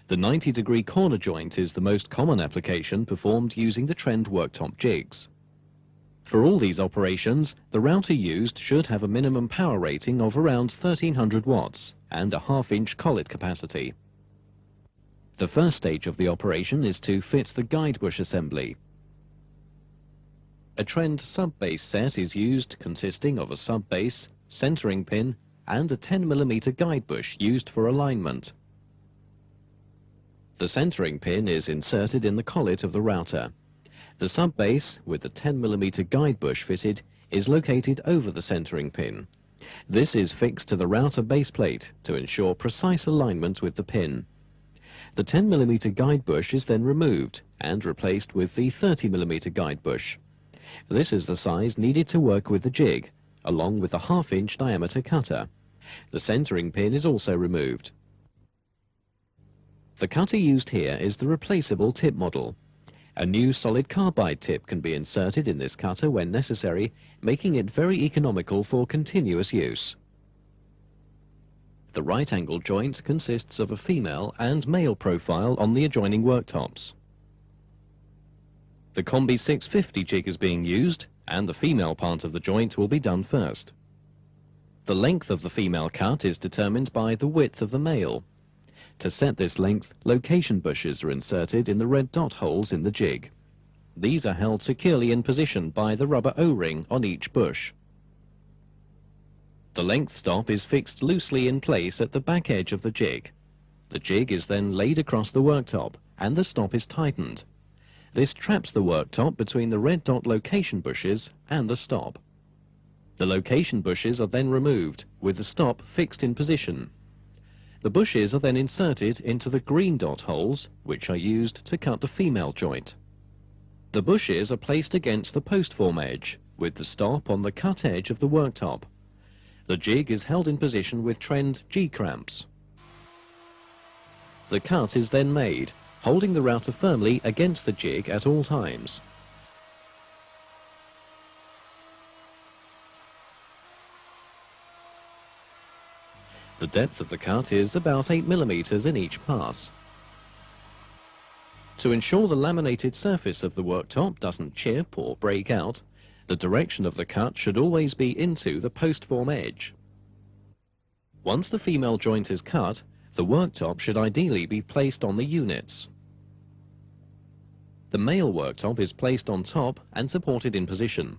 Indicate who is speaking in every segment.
Speaker 1: The 90-degree corner joint is the most common application performed using the trend worktop jigs. For all these operations, the router used should have a minimum power rating of around 1300 watts and a half-inch collet capacity. The first stage of the operation is to fit the guide bush assembly. A trend sub-base set is used, consisting of a sub-base, centering pin and a 10mm guide bush used for alignment. The centering pin is inserted in the collet of the router. The sub-base, with the 10mm guide bush fitted, is located over the centering pin. This is fixed to the router base plate to ensure precise alignment with the pin. The 10mm guide bush is then removed and replaced with the 30mm guide bush. This is the size needed to work with the jig, along with the half-inch diameter cutter. The centering pin is also removed. The cutter used here is the replaceable tip model. A new solid carbide tip can be inserted in this cutter when necessary, making it very economical for continuous use. The right-angle joint consists of a female and male profile on the adjoining worktops. The Combi 650 jig is being used, and the female part of the joint will be done first. The length of the female cut is determined by the width of the male. To set this length, location bushes are inserted in the red dot holes in the jig. These are held securely in position by the rubber O-ring on each bush. The length stop is fixed loosely in place at the back edge of the jig. The jig is then laid across the worktop, and the stop is tightened. This traps the worktop between the red dot location bushes and the stop. The location bushes are then removed, with the stop fixed in position. The bushes are then inserted into the green dot holes, which are used to cut the female joint. The bushes are placed against the post form edge, with the stop on the cut edge of the worktop. The jig is held in position with trend G-cramps. The cut is then made, holding the router firmly against the jig at all times. The depth of the cut is about 8mm in each pass. To ensure the laminated surface of the worktop doesn't chip or break out, the direction of the cut should always be into the post form edge. Once the female joint is cut, the worktop should ideally be placed on the units. The male worktop is placed on top and supported in position.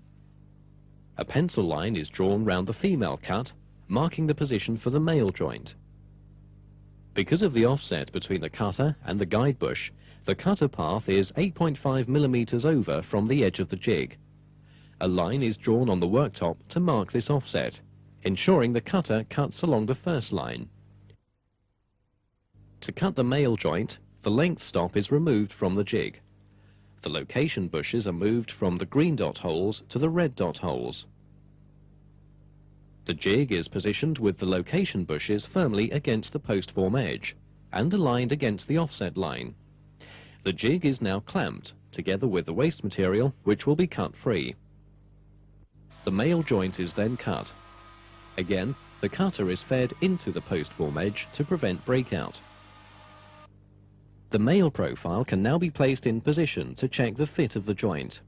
Speaker 1: A pencil line is drawn round the female cut, marking the position for the male joint. Because of the offset between the cutter and the guide bush, the cutter path is 8.5mm over from the edge of the jig. A line is drawn on the worktop to mark this offset, ensuring the cutter cuts along the first line. To cut the male joint, the length stop is removed from the jig. The location bushes are moved from the green dot holes to the red dot holes. The jig is positioned with the location bushes firmly against the post form edge and aligned against the offset line. The jig is now clamped, together with the waste material, which will be cut free. The male joint is then cut. Again, the cutter is fed into the post form edge to prevent breakout. The male profile can now be placed in position to check the fit of the joint.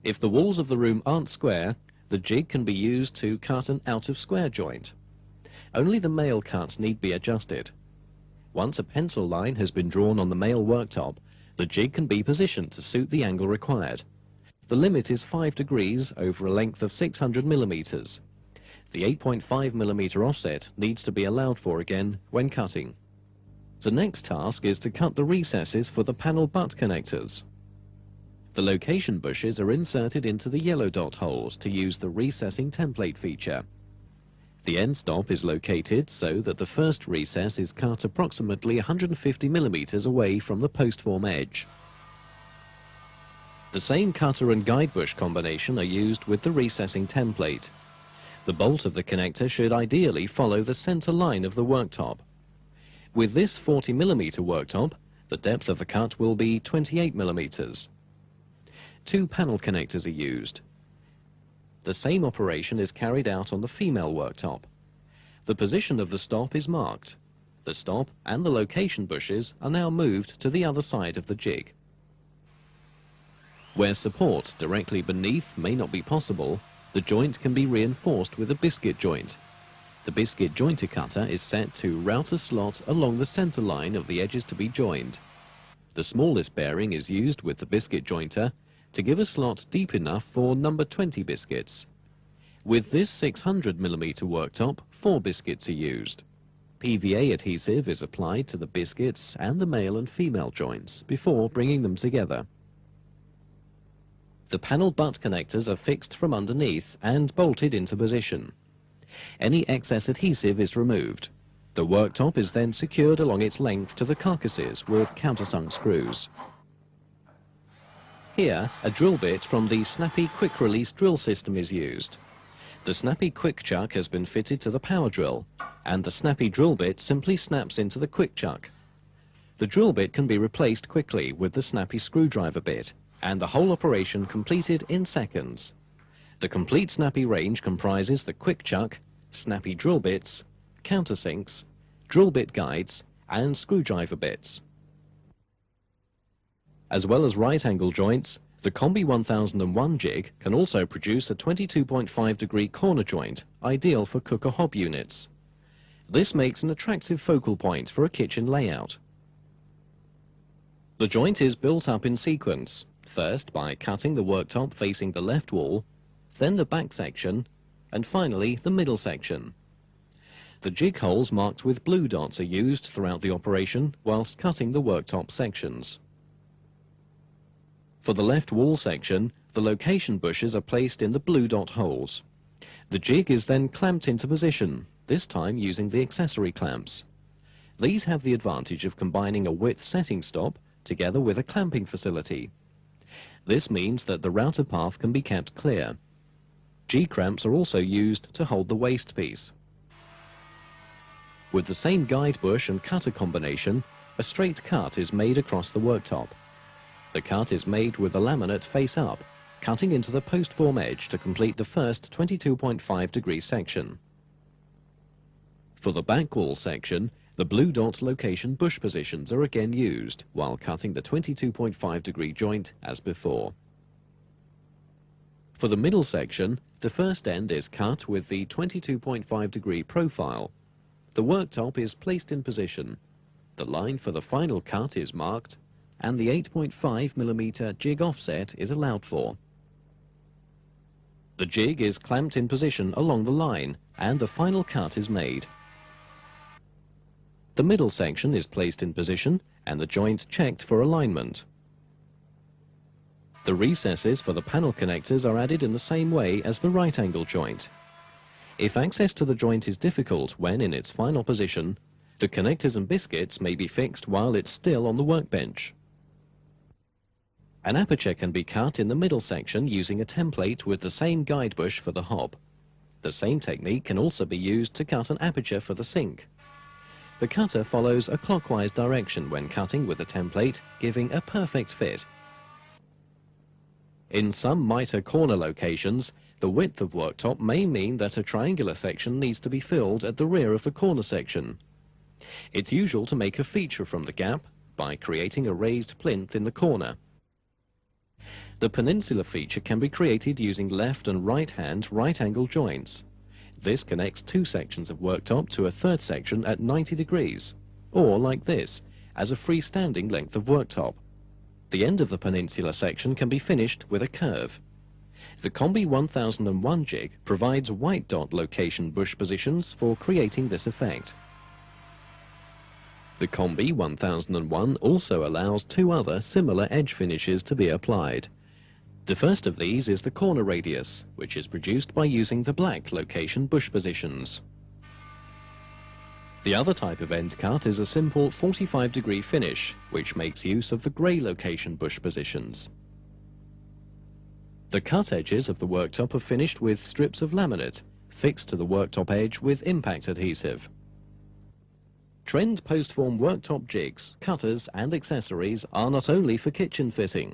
Speaker 1: If the walls of the room aren't square, the jig can be used to cut an out-of-square joint. Only the male cut need be adjusted. Once a pencil line has been drawn on the male worktop, the jig can be positioned to suit the angle required. The limit is 5 degrees over a length of 600mm. The 8.5mm offset needs to be allowed for again when cutting. The next task is to cut the recesses for the panel butt connectors. The location bushes are inserted into the yellow dot holes to use the recessing template feature. The end stop is located so that the first recess is cut approximately 150mm away from the post form edge. The same cutter and guide bush combination are used with the recessing template. The bolt of the connector should ideally follow the center line of the worktop. With this 40mm worktop, the depth of the cut will be 28mm. 2 panel connectors are used. The same operation is carried out on the female worktop. The position of the stop is marked. The stop and the location bushes are now moved to the other side of the jig. Where support directly beneath may not be possible, the joint can be reinforced with a biscuit joint. The biscuit jointer cutter is set to route a slot along the center line of the edges to be joined. The smallest bearing is used with the biscuit jointer to give a slot deep enough for number 20 biscuits. With this 600mm worktop, 4 biscuits are used. PVA adhesive is applied to the biscuits and the male and female joints before bringing them together. The panel butt connectors are fixed from underneath and bolted into position. Any excess adhesive is removed. The worktop is then secured along its length to the carcasses with countersunk screws. Here, a drill bit from the Snappy quick-release drill system is used. The Snappy quick chuck has been fitted to the power drill, and the Snappy drill bit simply snaps into the quick chuck. The drill bit can be replaced quickly with the Snappy screwdriver bit, and the whole operation completed in seconds. The complete Snappy range comprises the quick chuck, Snappy drill bits, countersinks, drill bit guides, and screwdriver bits. As well as right-angle joints, the Combi 1001 jig can also produce a 22.5-degree corner joint, ideal for cooker hob units. This makes an attractive focal point for a kitchen layout. The joint is built up in sequence, first by cutting the worktop facing the left wall, then the back section, and finally the middle section. The jig holes marked with blue dots are used throughout the operation whilst cutting the worktop sections. For the left wall section, the location bushes are placed in the blue dot holes. The jig is then clamped into position, this time using the accessory clamps. These have the advantage of combining a width setting stop together with a clamping facility. This means that the router path can be kept clear. G-clamps are also used to hold the waste piece. With the same guide bush and cutter combination, a straight cut is made across the worktop. The cut is made with the laminate face up, cutting into the post form edge to complete the first 22.5-degree section. For the back wall section, the blue dot location bush positions are again used while cutting the 22.5-degree joint as before. For the middle section, the first end is cut with the 22.5-degree profile. The worktop is placed in position. The line for the final cut is marked, and the 8.5mm jig offset is allowed for. The jig is clamped in position along the line, and the final cut is made. The middle section is placed in position, and the joint checked for alignment. The recesses for the panel connectors are added in the same way as the right-angle joint. If access to the joint is difficult when in its final position, the connectors and biscuits may be fixed while it's still on the workbench. An aperture can be cut in the middle section using a template with the same guide bush for the hob. The same technique can also be used to cut an aperture for the sink. The cutter follows a clockwise direction when cutting with a template, giving a perfect fit. In some Mitre Corner locations, the width of worktop may mean that a triangular section needs to be filled at the rear of the corner section. It's usual to make a feature from the gap by creating a raised plinth in the corner. The Peninsula feature can be created using left and right-hand right-angle joints. This connects 2 sections of worktop to a third section at 90 degrees, or like this, as a freestanding length of worktop. The end of the Peninsula section can be finished with a curve. The Combi 1001 jig provides white dot location bush positions for creating this effect. The Combi 1001 also allows 2 other similar edge finishes to be applied. The first of these is the corner radius, which is produced by using the black location bush positions. The other type of end cut is a simple 45-degree finish, which makes use of the grey location bush positions. The cut edges of the worktop are finished with strips of laminate, fixed to the worktop edge with impact adhesive. Trend post-form worktop jigs, cutters and accessories are not only for kitchen fitting.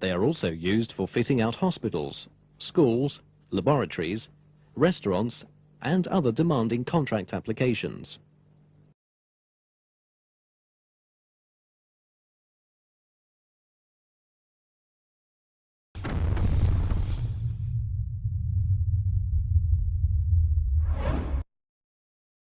Speaker 1: They are also used for fitting out hospitals, schools, laboratories, restaurants and other demanding contract applications.